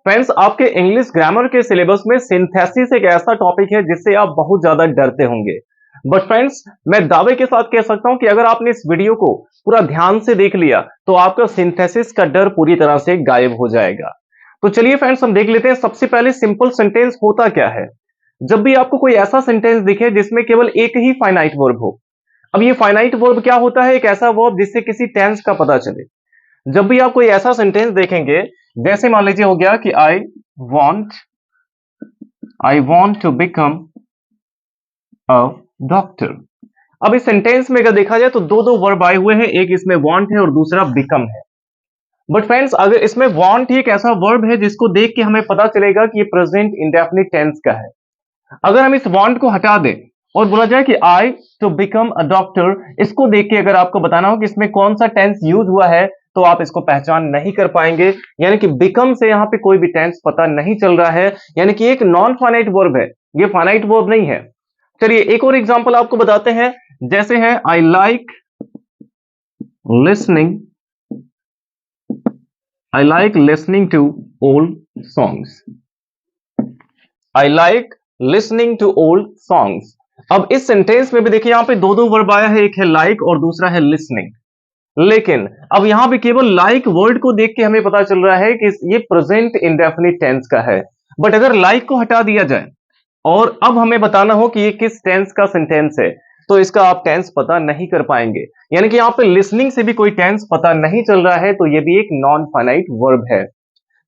Friends, आपके English grammar के syllabus में सिंथेसिस एक ऐसा टॉपिक है जिससे आप बहुत ज्यादा डरते होंगे। बट फ्रेंड्स, मैं दावे के साथ कह सकता हूं कि अगर आपने इस वीडियो को पूरा ध्यान से देख लिया तो आपका सिंथेसिस का डर पूरी तरह से गायब हो जाएगा। तो चलिए फ्रेंड्स, हम देख लेते हैं सबसे पहले सिंपल सेंटेंस होता क्या है। जब भी आपको कोई ऐसा सेंटेंस दिखे जिसमें केवल एक ही फाइनाइट वर्ब हो। अब ये फाइनाइट वर्ब क्या होता है? एक ऐसा वर्ब जिससे किसी टेंस का पता चले। जब भी आप कोई ऐसा सेंटेंस देखेंगे, जैसे मान लीजिए हो गया कि want I want to become a doctor. अब इस सेंटेंस में अगर देखा जाए तो दो दो वर्ब आए हुए हैं, एक इसमें वॉन्ट है और दूसरा बिकम है। बट फ्रेंड्स, अगर इसमें वॉन्ट ही एक ऐसा वर्ब है जिसको देख के हमें पता चलेगा कि ये प्रेजेंट इंडेफिनिट टेंस का है। अगर हम इस वॉन्ट को हटा दें और बोला जाए कि आई टू बिकम अ डॉक्टर, इसको देख के अगर आपको बताना हो कि इसमें कौन सा टेंस यूज हुआ है तो आप इसको पहचान नहीं कर पाएंगे। यानी कि बिकम से यहां पे कोई भी टेंस पता नहीं चल रहा है, यानी कि एक नॉन फाइनाइट वर्ब है, ये फाइनाइट वर्ब नहीं है। चलिए एक और एग्जांपल आपको बताते हैं, जैसे है I like listening I like listening to old songs. I like listening to old songs. अब इस सेंटेंस में भी देखिए यहां पे दो दो वर्ब आया है, एक है लाइक और दूसरा है लिसनिंग। लेकिन अब यहां पे केवल लाइक वर्ड को देख के हमें पता चल रहा है कि ये प्रेजेंट इंडेफिनिट टेंस का है। बट अगर लाइक को हटा दिया जाए और अब हमें बताना हो कि ये किस टेंस का सेंटेंस है, तो इसका आप टेंस पता नहीं कर पाएंगे। यानी कि यहां पे लिसनिंग से भी कोई टेंस पता नहीं चल रहा है, तो ये भी एक नॉन फाइनाइट वर्ब है।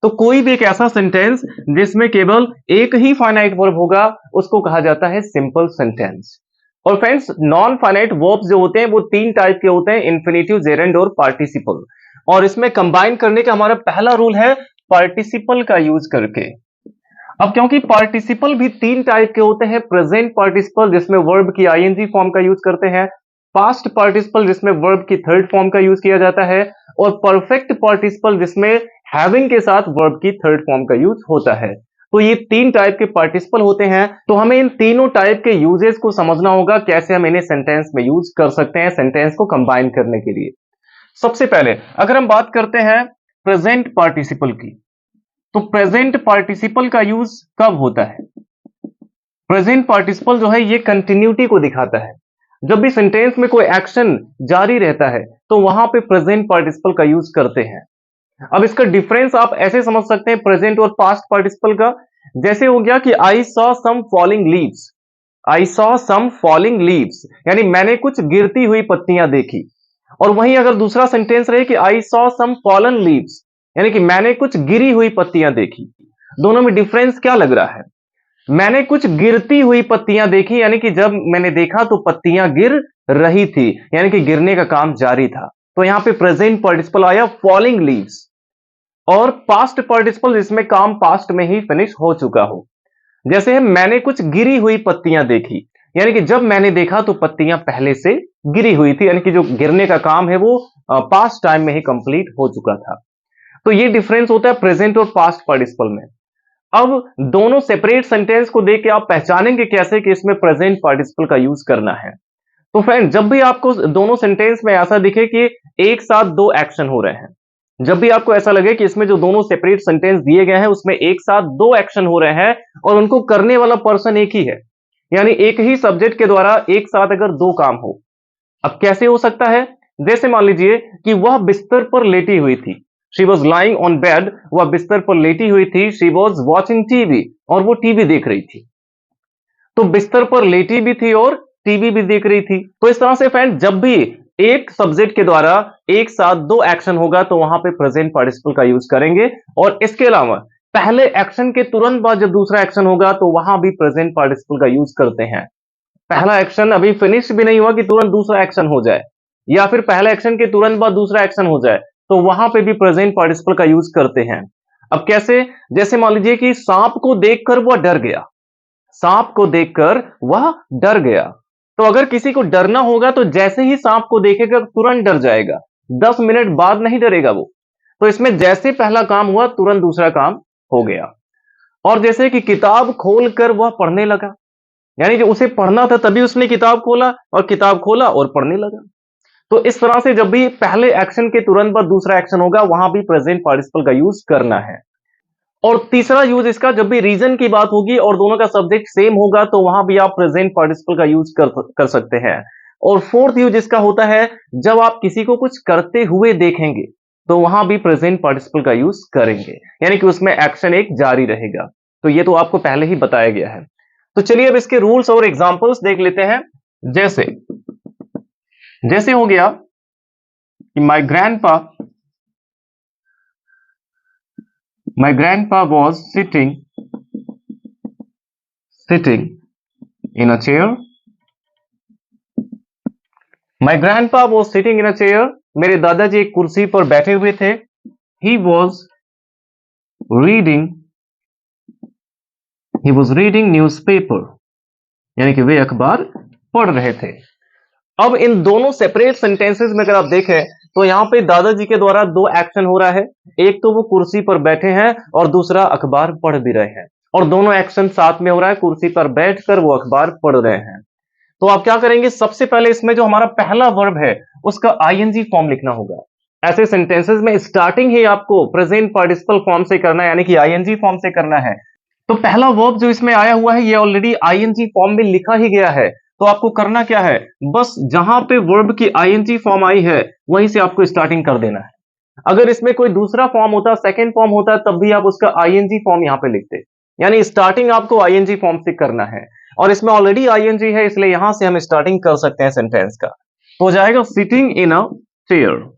तो कोई भी एक ऐसा सेंटेंस जिसमें केवल एक ही फाइनाइट वर्ब होगा उसको कहा जाता है सिंपल सेंटेंस। और फ्रेंड्स, नॉन फाइनाइट वर्ब्स जो होते हैं वो तीन टाइप के होते हैं, इन्फिनेटिव, जेरेंड और पार्टिसिपल। और इसमें कंबाइन करने का हमारा पहला रूल है पार्टिसिपल का यूज करके। अब क्योंकि पार्टिसिपल भी तीन टाइप के होते हैं, प्रेजेंट पार्टिसिपल जिसमें वर्ब की आईएनजी फॉर्म का यूज करते हैं, पास्ट पार्टिसिपल जिसमें वर्ब की थर्ड फॉर्म का यूज किया जाता है, और परफेक्ट पार्टिसिपल जिसमें हैविंग के साथ वर्ब की थर्ड फॉर्म का यूज होता है। तो ये तीन टाइप के पार्टिसिपल होते हैं, तो हमें इन तीनों टाइप के यूजेस को समझना होगा, कैसे हम इन्हें सेंटेंस में यूज कर सकते हैं सेंटेंस को कंबाइन करने के लिए। सबसे पहले अगर हम बात करते हैं प्रेजेंट पार्टिसिपल की, तो प्रेजेंट पार्टिसिपल का यूज कब होता है? प्रेजेंट पार्टिसिपल जो है ये कंटिन्यूटी को दिखाता है। जब भी सेंटेंस में कोई एक्शन जारी रहता है तो वहां पे प्रेजेंट पार्टिसिपल का यूज करते हैं। अब इसका डिफरेंस आप ऐसे समझ सकते हैं प्रेजेंट और पास्ट पार्टिसिपल का। जैसे हो गया कि I saw some falling leaves, I saw some falling leaves यानी मैंने कुछ गिरती हुई पत्तियां देखी। और वहीं अगर दूसरा सेंटेंस रहे कि I saw some fallen leaves यानी कि मैंने कुछ गिरी हुई पत्तियां देखी। दोनों में डिफरेंस क्या लग रहा है? मैंने कुछ गिरती हुई पत्तियां देखी यानी कि जब मैंने देखा तो पत्तियां गिर रही थी, यानी कि गिरने का काम जारी था। तो यहां पे प्रेजेंट पार्टिसिपल आया फॉलिंग लीव्स। और पास्ट पार्टिसिपल जिसमें काम पास्ट में ही फिनिश हो चुका हो, जैसे है मैंने कुछ गिरी हुई पत्तियां देखी, यानी कि जब मैंने देखा तो पत्तियां पहले से गिरी हुई थी, यानी कि जो गिरने का काम है वो पास्ट टाइम में ही कंप्लीट हो चुका था। तो ये डिफरेंस होता है प्रेजेंट और पास्ट पार्टिसिपल में। अब दोनों सेपरेट सेंटेंस को देख के आप पहचानेंगे कैसे कि इसमें प्रेजेंट पार्टिसिपल का यूज करना है। तो फ्रेंड, जब भी आपको दोनों सेंटेंस में ऐसा दिखे कि एक साथ दो एक्शन हो रहे हैं, जब भी आपको ऐसा लगे कि इसमें जो दोनों सेपरेट सेंटेंस दिए गए हैं उसमें एक साथ दो एक्शन हो रहे हैं और उनको करने वाला पर्सन एक ही है, यानी एक ही सब्जेक्ट के द्वारा एक साथ अगर दो काम हो। अब कैसे हो सकता है? जैसे मान लीजिए कि वह बिस्तर पर लेटी हुई थी, she was lying on bed, वह बिस्तर पर लेटी हुई थी, शी वॉज वॉचिंग टीवी, और वो टीवी देख रही थी। तो बिस्तर पर लेटी भी थी और टीवी भी देख रही थी। तो इस तरह से फ्रेंड, जब भी एक सब्जेक्ट के द्वारा एक साथ दो एक्शन होगा तो वहां पे प्रेजेंट पार्टिसिपल का यूज करेंगे। और इसके अलावा पहले एक्शन के तुरंत बाद जब दूसरा एक्शन होगा तो वहां भी प्रेजेंट पार्टिसिपल का यूज करते हैं। पहला एक्शन अभी फिनिश भी नहीं हुआ कि तुरंत दूसरा एक्शन हो जाए, या फिर पहले एक्शन के तुरंत बाद दूसरा एक्शन हो जाए, तो वहां पे भी प्रेजेंट पार्टिसिपल का यूज करते हैं। अब कैसे? जैसे मान लीजिए कि सांप को देखकर वह डर गया, सांप को देखकर वह डर गया। तो अगर किसी को डरना होगा तो जैसे ही सांप को देखेगा तुरंत डर जाएगा, 10 मिनट बाद नहीं डरेगा वो। तो इसमें जैसे पहला काम हुआ तुरंत दूसरा काम हो गया। और जैसे कि किताब खोलकर वह पढ़ने लगा, यानी कि उसे पढ़ना था तभी उसने किताब खोला, और किताब खोला और पढ़ने लगा। तो इस तरह से जब भी पहले एक्शन के तुरंत बाद दूसरा एक्शन होगा वहां भी प्रेजेंट पार्टिसिपल का यूज करना है। और तीसरा यूज इसका, जब भी रीजन की बात होगी और दोनों का सब्जेक्ट सेम होगा तो वहां भी आप प्रेजेंट पार्टिसिपल का यूज कर सकते हैं। और फोर्थ यूज इसका होता है जब आप किसी को कुछ करते हुए देखेंगे तो वहां भी प्रेजेंट पार्टिसिपल का यूज करेंगे, यानी कि उसमें एक्शन एक जारी रहेगा। तो ये तो आपको पहले ही बताया गया है। तो चलिए अब इसके रूल्स और एग्जांपल्स देख लेते हैं। जैसे जैसे हो गया कि my grandpa was sitting in a chair. My grandpa was sitting in a chair, मेरे दादाजी एक कुर्सी पर बैठे हुए थे। ही वॉज रीडिंग न्यूज़पेपर, यानी कि वे अखबार पढ़ रहे थे। अब इन दोनों सेपरेट सेंटेंसेस में अगर आप देखें तो यहां पे दादाजी के द्वारा दो एक्शन हो रहा है। एक तो वो कुर्सी पर बैठे हैं और दूसरा अखबार पढ़ भी रहे हैं, और दोनों एक्शन साथ में हो रहा है, कुर्सी पर बैठकर वो अखबार पढ़ रहे हैं। तो आप क्या करेंगे, सबसे पहले इसमें जो हमारा पहला वर्ब है उसका आईएनजी फॉर्म लिखना होगा। ऐसे सेंटेंसेस में स्टार्टिंग ही आपको प्रेजेंट पार्टिसिपल फॉर्म से करना है, यानी कि आईएनजी फॉर्म से करना है। तो पहला वर्ब जो इसमें आया हुआ है ये ऑलरेडी आईएनजी फॉर्म में लिखा ही गया है। तो आपको करना क्या है, बस जहां पे वर्ब की आईएनजी फॉर्म आई है वहीं से आपको स्टार्टिंग कर देना है। अगर इसमें कोई दूसरा फॉर्म होता, सेकंड फॉर्म होता, तब भी आप उसका आईएनजी फॉर्म यहां पे लिखते, यानी स्टार्टिंग आपको आईएनजी फॉर्म से करना है। और इसमें ऑलरेडी आईएनजी है इसलिए यहां से हम स्टार्टिंग कर सकते हैं सेंटेंस का। तो हो जाएगा sitting in a chair,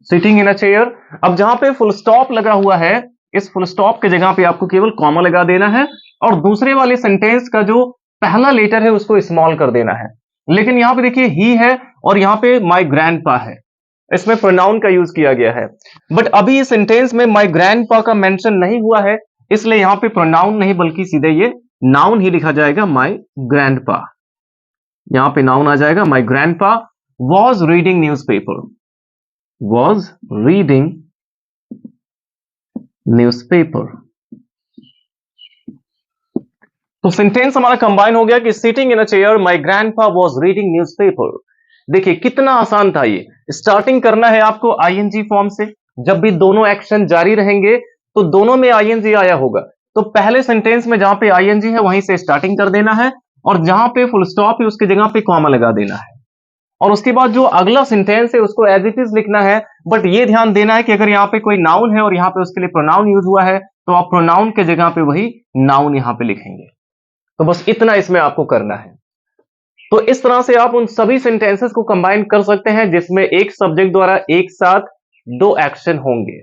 sitting in a chair. अब जहां पे फुल स्टॉप लगा हुआ है, इस फुल स्टॉप की जगह पे आपको केवल कॉमा लगा देना है और दूसरे वाले सेंटेंस का जो पहला लेटर है उसको स्मॉल कर देना है। लेकिन यहां पे देखिए ही है और यहां पे माय ग्रैंडपा है, इसमें प्रोनाउन का यूज किया गया है। बट अभी इस सेंटेंस में माय ग्रैंडपा का मेंशन नहीं हुआ है, इसलिए यहां पे प्रोनाउन नहीं बल्कि सीधे ये नाउन ही लिखा जाएगा, माय ग्रैंडपा। यहां पे नाउन आ जाएगा, my grandpa was reading newspaper, was reading newspaper. तो सेंटेंस हमारा कंबाइन हो गया कि sitting in a chair my grandpa was reading newspaper. देखिए कितना आसान था ये। स्टार्टिंग करना है आपको आईएनजी फॉर्म से, जब भी दोनों एक्शन जारी रहेंगे तो दोनों में आईएनजी आया होगा। तो पहले सेंटेंस में जहां पे आईएनजी है वहीं से स्टार्टिंग कर देना है और जहां पे फुल स्टॉप है उसकी जगह पे कॉमा लगा देना है। और उसके बाद जो अगला सेंटेंस है उसको एज इट इज लिखना है। बट ये ध्यान देना है कि अगर यहाँ पे कोई नाउन है और यहाँ पे उसके लिए प्रोनाउन यूज हुआ है तो आप प्रोनाउन के जगह पे वही नाउन यहाँ पे लिखेंगे। तो बस इतना इसमें आपको करना है। तो इस तरह से आप उन सभी सेंटेंसेस को कंबाइन कर सकते हैं जिसमें एक सब्जेक्ट द्वारा एक साथ दो एक्शन होंगे।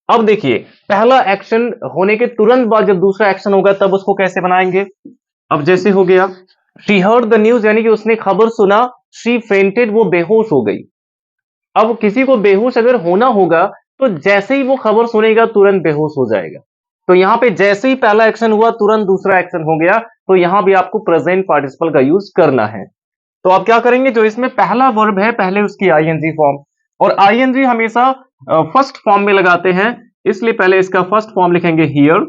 अब देखिए पहला एक्शन होने के तुरंत बाद जब दूसरा एक्शन होगा तब उसको कैसे बनाएंगे। अब जैसे हो गया शी हर्ड द न्यूज, यानी कि उसने खबर सुना। शी फेंटेड, वो बेहोश हो गई। अब किसी को बेहोश अगर होना होगा तो जैसे ही वो खबर सुनेगा तुरंत बेहोश हो जाएगा। तो यहां पे जैसे ही पहला एक्शन हुआ तुरंत दूसरा एक्शन हो गया, तो यहां भी आपको प्रेजेंट पार्टिसिपल का यूज करना है। तो आप क्या करेंगे, जो इसमें पहला वर्ब है पहले उसकी आईएनजी फॉर्म, और आईएनजी हमेशा फर्स्ट फॉर्म में लगाते हैं, इसलिए पहले इसका फर्स्ट फॉर्म लिखेंगे हियर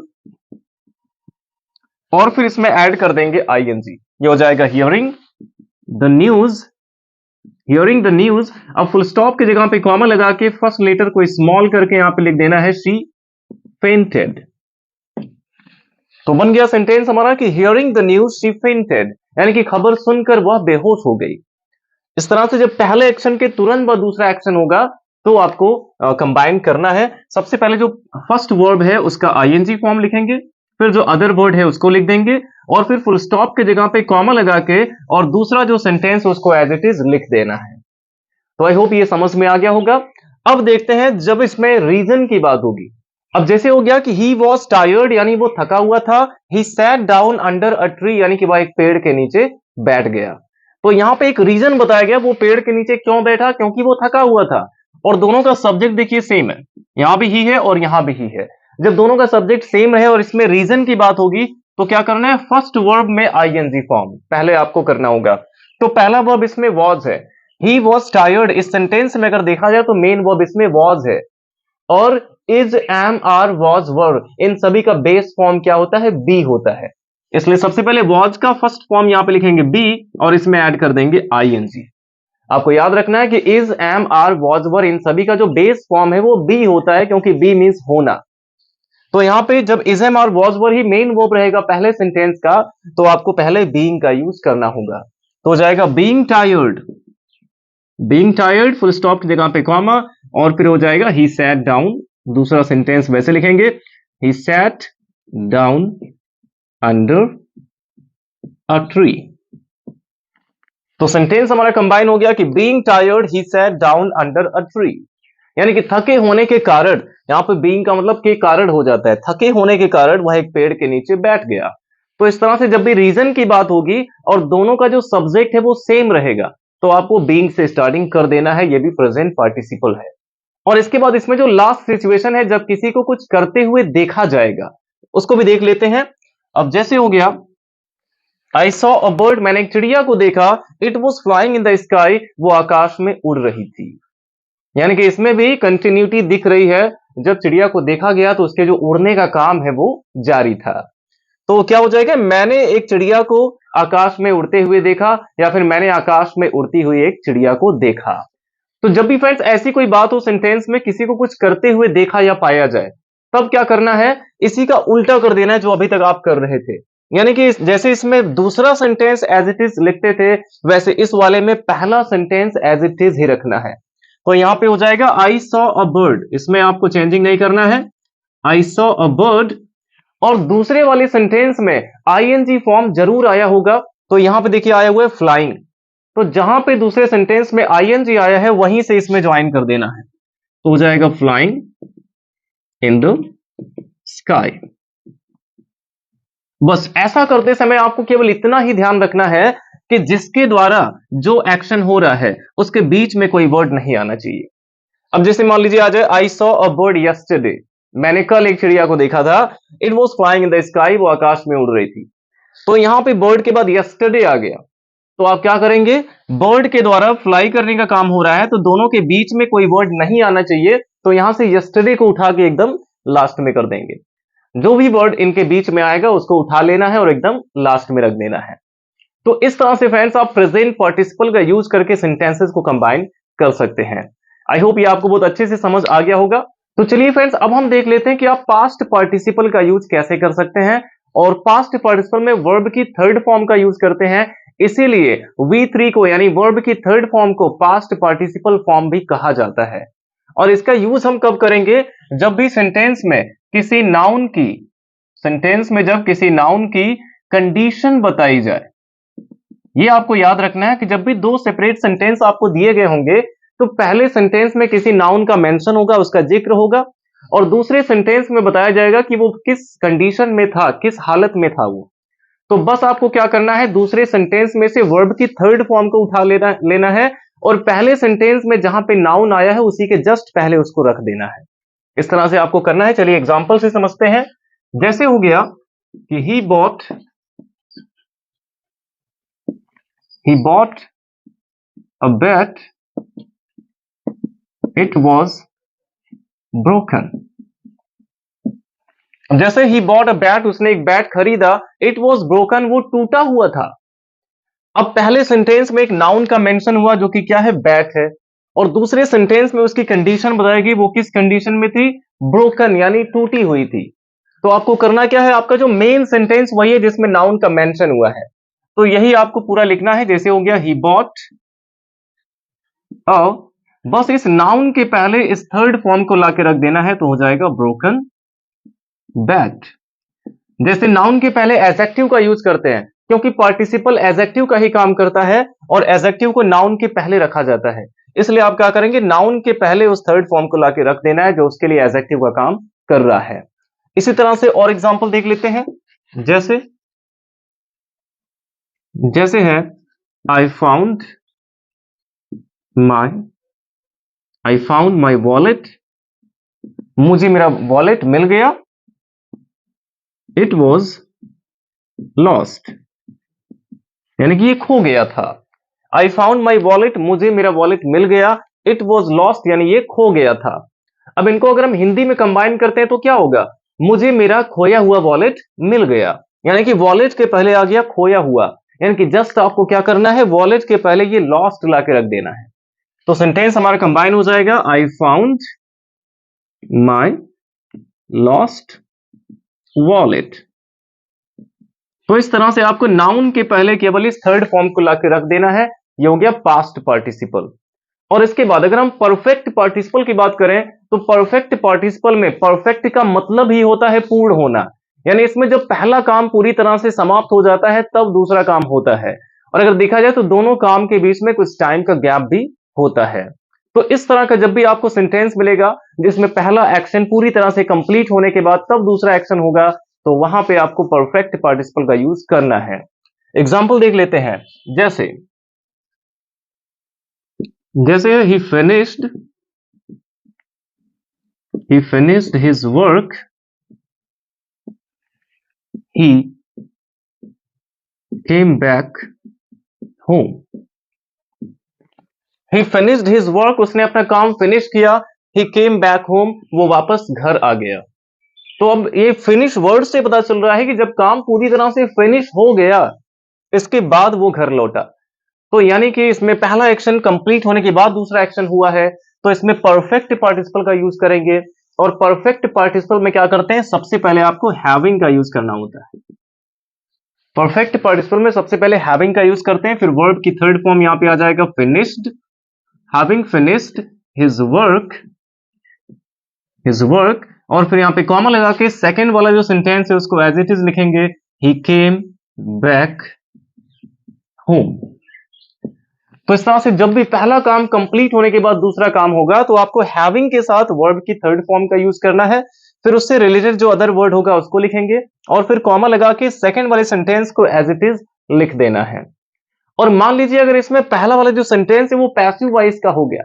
और फिर इसमें ऐड कर देंगे आईएनजी। ये हो जाएगा hearing the news, hearing the news. अब फुल स्टॉप की जगह पे कॉमा लगा के फर्स्ट लेटर को स्मॉल करके यहां पे लिख देना है शी फेंटेड। तो बन गया सेंटेंस हमारा कि hearing the news she fainted, यानी कि खबर सुनकर वह बेहोश हो गई। इस तरह से जब पहले एक्शन के तुरंत बाद दूसरा एक्शन होगा तो आपको कंबाइन करना है। सबसे पहले जो फर्स्ट वर्ब है उसका आईएनजी फॉर्म लिखेंगे, फिर जो अदर वर्ड है उसको लिख देंगे और फिर फुल स्टॉप की जगह पे कॉमा लगा के और दूसरा जो सेंटेंस उसको एज इट इज लिख देना है। तो आई होप ये समझ में आ गया होगा। अब देखते हैं जब इसमें रीजन की बात होगी। अब जैसे हो गया कि ही वॉज टायर्ड, यानी वो थका हुआ था। He sat down under a tree, यानी कि वह एक पेड़ के नीचे बैठ गया। तो यहां पे एक रीजन बताया गया वो पेड़ के नीचे क्यों बैठा, क्योंकि वो थका हुआ था। और दोनों का सब्जेक्ट देखिए सेम है, यहां भी ही है और यहां भी ही है। जब दोनों का सब्जेक्ट सेम रहे और इसमें रीजन की बात होगी तो क्या करना है, फर्स्ट वर्ब में आईएनजी फॉर्म पहले आपको करना होगा। तो पहला वर्ब इसमें वॉज है, ही वॉज टायर्ड। इस सेंटेंस में अगर देखा जाए तो मेन वर्ब इसमें वॉज है, और is am are was were इन सभी का बेस फॉर्म क्या होता है, बी होता है। इसलिए सबसे पहले वॉज का फर्स्ट फॉर्म यहां पे लिखेंगे बी और इसमें ऐड कर देंगे आईएनजी। आपको याद रखना है कि is am are was were इन सभी का जो बेस फॉर्म है वो बी होता है, क्योंकि बी मींस होना। तो यहां पे जब इज एम और was were he main verb रहेगा पहले सेंटेंस का, तो आपको पहले बीइंग का यूज करना होगा। तो हो जाएगा being tired, being tired full stop की जगह पे कॉमा, और फिर हो जाएगा ही सैट डाउन। दूसरा सेंटेंस वैसे लिखेंगे, he sat down under a tree. तो सेंटेंस हमारा कंबाइन हो गया कि being tired he sat down under a tree, यानी कि थके होने के कारण, यहां पे बीइंग का मतलब के कारण हो जाता है, थके होने के कारण वह एक पेड़ के नीचे बैठ गया। तो इस तरह से जब भी रीजन की बात होगी और दोनों का जो सब्जेक्ट है वो सेम रहेगा, तो आपको बीइंग से स्टार्टिंग कर देना है, ये भी प्रेजेंट पार्टिसिपल है। और इसके बाद इसमें जो लास्ट सिचुएशन है जब किसी को कुछ करते हुए देखा जाएगा, उसको भी देख लेते हैं। अब जैसे हो गया आई सॉ अ बर्ड, मैंने एक चिड़िया को देखा, it was flying in the sky, वो आकाश में उड़ रही थी। यानी कि इसमें भी कंटिन्यूटी दिख रही है, जब चिड़िया को देखा गया तो उसके जो उड़ने का काम है वो जारी था। तो क्या हो जाएगा, मैंने एक चिड़िया को आकाश में उड़ते हुए देखा, या फिर मैंने आकाश में उड़ती हुई एक चिड़िया को देखा। तो जब भी फ्रेंड्स ऐसी कोई बात हो सेंटेंस में, किसी को कुछ करते हुए देखा या पाया जाए, तब क्या करना है, इसी का उल्टा कर देना है जो अभी तक आप कर रहे थे। यानी कि जैसे इसमें दूसरा सेंटेंस एज इट इज लिखते थे, वैसे इस वाले में पहला सेंटेंस एज इट इज ही रखना है। तो यहां पे हो जाएगा आई सॉ अ बर्ड, इसमें आपको चेंजिंग नहीं करना है, आई सॉ अ बर्ड। और दूसरे वाले सेंटेंस में आईएनजी फॉर्म जरूर आया होगा, तो यहां पे देखिए आया हुआ है फ्लाइंग, तो जहां पे दूसरे सेंटेंस में आईएनजी आया है वहीं से इसमें ज्वाइन कर देना है, तो हो जाएगा फ्लाइंग इन द स्काई। बस ऐसा करते समय आपको केवल इतना ही ध्यान रखना है कि जिसके द्वारा जो एक्शन हो रहा है उसके बीच में कोई वर्ड नहीं आना चाहिए। अब जैसे मान लीजिए आ जाए I saw a bird yesterday, मैंने कल एक चिड़िया को देखा था, it was flying in the sky, वो आकाश में उड़ रही थी। तो यहां पे बर्ड के बाद यस्टरडे आ गया, तो आप क्या करेंगे, बर्ड के द्वारा फ्लाई करने का काम हो रहा है, तो दोनों के बीच में कोई वर्ड नहीं आना चाहिए, तो यहां से यस्टरडे को उठा के एकदम लास्ट में कर देंगे। जो भी वर्ड इनके बीच में आएगा उसको उठा लेना है और एकदम लास्ट में रख देना है। तो इस तरह से फ्रेंड्स आप प्रेजेंट पार्टिसिपल का यूज करके सेंटेंसेस को कंबाइन कर सकते हैं। आई होप ये आपको बहुत अच्छे से समझ आ गया होगा। तो चलिए फ्रेंड्स अब हम देख लेते हैं कि आप पास्ट पार्टिसिपल का यूज कैसे कर सकते हैं। और पास्ट पार्टिसिपल में वर्ब की थर्ड फॉर्म का यूज करते हैं, इसीलिए V3 को यानी वर्ब की थर्ड फॉर्म को पास्ट पार्टिसिपल फॉर्म भी कहा जाता है। और इसका यूज हम कब करेंगे, जब भी सेंटेंस में किसी नाउन की, सेंटेंस में जब किसी नाउन की कंडीशन बताई जाए। ये आपको याद रखना है कि जब भी दो सेपरेट सेंटेंस आपको दिए गए होंगे, तो पहले सेंटेंस में किसी नाउन का मेंशन होगा, उसका जिक्र होगा, और दूसरे सेंटेंस में बताया जाएगा कि वो किस कंडीशन में था, किस हालत में था वो। तो बस आपको क्या करना है, दूसरे सेंटेंस में से वर्ब की थर्ड फॉर्म को उठा लेना है, और पहले सेंटेंस में जहां पे नाउन आया है उसी के जस्ट पहले उसको रख देना है। इस तरह से आपको करना है। चलिए एग्जांपल से समझते हैं। जैसे हो गया कि he bought a bat, it was broken। जैसे ही bought a bat, उसने एक बैट खरीदा, it was broken, वो टूटा हुआ था। अब पहले सेंटेंस में एक नाउन का मेंशन हुआ जो कि क्या है, बैट है, और दूसरे सेंटेंस में उसकी कंडीशन बताएगी वो किस कंडीशन में थी, ब्रोकन यानी टूटी हुई थी। तो आपको करना क्या है, आपका जो मेन सेंटेंस वही है जिसमें नाउन का मेंशन हुआ है, तो यही आपको पूरा लिखना है। जैसे हो गया ही बॉट अ, बस इस नाउन के पहले इस थर्ड फॉर्म को लाके रख देना है, तो हो जाएगा ब्रोकन बैट। जैसे नाउन के पहले एडजेक्टिव का यूज करते हैं, क्योंकि पार्टिसिपल एडजेक्टिव का ही काम करता है और एडजेक्टिव को नाउन के पहले रखा जाता है, इसलिए आप क्या करेंगे, नाउन के पहले उस थर्ड फॉर्म को लाके रख देना है जो उसके लिए एडजेक्टिव का काम कर रहा है। इसी तरह से और एग्जांपल देख लेते हैं। जैसे जैसे है I found my I found my wallet, मुझे मेरा वॉलेट मिल गया, इट वॉज लॉस्ट, यानी कि ये खो गया था। आई फाउंड माई वॉलेट, मुझे मेरा वॉलेट मिल गया, इट वॉज लॉस्ट यानी ये खो गया था। अब इनको अगर हम हिंदी में कंबाइन करते हैं तो क्या होगा, मुझे मेरा खोया हुआ वॉलेट मिल गया, यानी कि वॉलेट के पहले आ गया खोया हुआ, यानी कि जस्ट आपको क्या करना है, वॉलेट के पहले ये लॉस्ट ला के रख देना है। तो सेंटेंस हमारा कंबाइन हो जाएगा, I found my lost wallet. तो इस तरह से आपको नाउन के पहले केवल इस थर्ड फॉर्म को लाके रख देना है। ये हो गया पास्ट पार्टिसिपल। और इसके बाद अगर हम परफेक्ट पार्टिसिपल की बात करें तो परफेक्ट पार्टिसिपल में परफेक्ट का मतलब ही होता है पूर्ण होना, यानी इसमें जब पहला काम पूरी तरह से समाप्त हो जाता है तब दूसरा काम होता है। और अगर देखा जाए तो दोनों काम के बीच में कुछ टाइम का गैप भी होता है। तो इस तरह का जब भी आपको सेंटेंस मिलेगा जिसमें पहला एक्शन पूरी तरह से कंप्लीट होने के बाद तब दूसरा एक्शन होगा, तो वहां पे आपको परफेक्ट पार्टिसिपल का यूज करना है। एग्जाम्पल देख लेते हैं। जैसे जैसे he finished his work, he came back home। he finished his work, उसने अपना काम फिनिश किया। he came back home, वो वापस घर आ गया। तो अब ये फिनिश वर्ड से पता चल रहा है कि जब काम पूरी तरह से फिनिश हो गया इसके बाद वो घर लौटा। तो यानी कि इसमें पहला एक्शन कंप्लीट होने के बाद दूसरा एक्शन हुआ है, तो इसमें परफेक्ट पार्टिसिपल का यूज करेंगे। और परफेक्ट पार्टिसिपल में क्या करते हैं, सबसे पहले आपको हैविंग का यूज करना होता है। परफेक्ट पार्टिसिपल में सबसे पहले हैविंग का यूज करते हैं, फिर वर्ब की थर्ड फॉर्म यहां पे आ जाएगा finished. Having finished his work, और फिर यहां पे कॉमा लगा के सेकेंड वाला जो सेंटेंस है उसको एज इट इज लिखेंगे, ही केम बैक होम। तो इस तरह से जब भी पहला काम कंप्लीट होने के बाद दूसरा काम होगा तो आपको हैविंग के साथ वर्ब की थर्ड फॉर्म का यूज करना है, फिर उससे रिलेटेड जो अदर वर्ड होगा उसको लिखेंगे और फिर कॉमा लगा के सेकंड वाले सेंटेंस को एज इट इज लिख देना है। और मान लीजिए अगर इसमें पहला वाला जो सेंटेंस है वो पैसिव वॉइस का हो गया,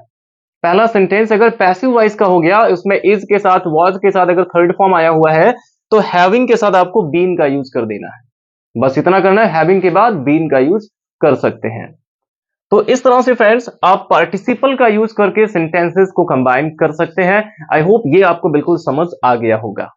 पहला सेंटेंस अगर पैसिव वॉइस का हो गया, उसमें इज के साथ वॉज के साथ अगर थर्ड फॉर्म आया हुआ है, तो हैविंग के साथ आपको बीन का यूज कर देना है। बस इतना करना है, हैविंग के बाद बीन का यूज कर सकते हैं। तो इस तरह से फ्रेंड्स आप पार्टिसिपल का यूज करके सेंटेंसेस को कंबाइन कर सकते हैं। आई होप ये आपको बिल्कुल समझ आ गया होगा।